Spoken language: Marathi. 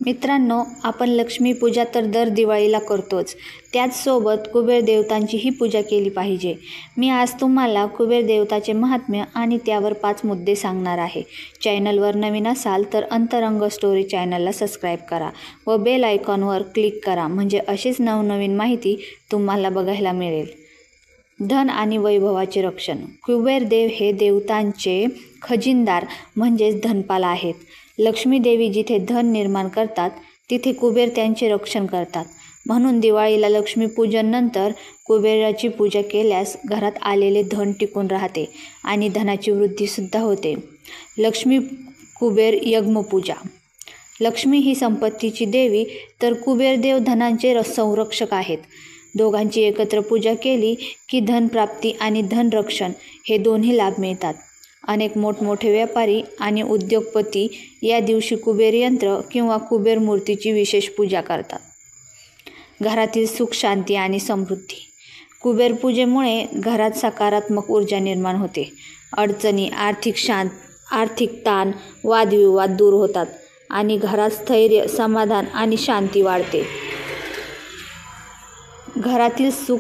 मित्रांनो, आपण लक्ष्मीपूजा तर दर दिवाळीला करतोच, त्याचसोबत कुबेर देवतांचीही पूजा केली पाहिजे. मी आज तुम्हाला कुबेर देवताचे महात्म्य आणि त्यावर 5 मुद्दे सांगणार आहे. चॅनलवर नवीन असाल तर अंतरंग स्टोरी चॅनलला सबस्क्राईब करा व बेल आयकॉनवर क्लिक करा, म्हणजे अशीच नवनवीन माहिती तुम्हाला बघायला मिळेल. धन आणि वैभवाचे रक्षण. कुबेर देव हे देवतांचे खजिनदार म्हणजेच धनपाल आहेत. लक्ष्मी देवी जिथे धन निर्माण करतात तिथे कुबेर त्यांचे रक्षण करतात. म्हणून दिवाळीला लक्ष्मीपूजन नंतर कुबेराची पूजा केल्यास घरात आलेले धन टिकून राहते आणि धनाची वृद्धीसुद्धा होते. लक्ष्मी कुबेर यज्ञपूजा. लक्ष्मी ही संपत्तीची देवी तर कुबेर देव धनाचे संरक्षक आहेत. दोघांची एकत्र पूजा केली की धनप्राप्ती आणि धनरक्षण हे दोन्ही लाभ मिळतात. अनेक मोठमोठे व्यापारी आणि उद्योगपती या दिवशी कुबेर यंत्र किंवा कुबेर मूर्तीची विशेष पूजा करतात. घरातील सुख, शांती आणि समृद्धी. कुबेर पूजेमुळे घरात सकारात्मक ऊर्जा निर्माण होते. अडचणी, आर्थिक ताण, वादविवाद दूर होतात आणि घरात स्थैर्य, समाधान आणि शांती वाढते. घरातील सुख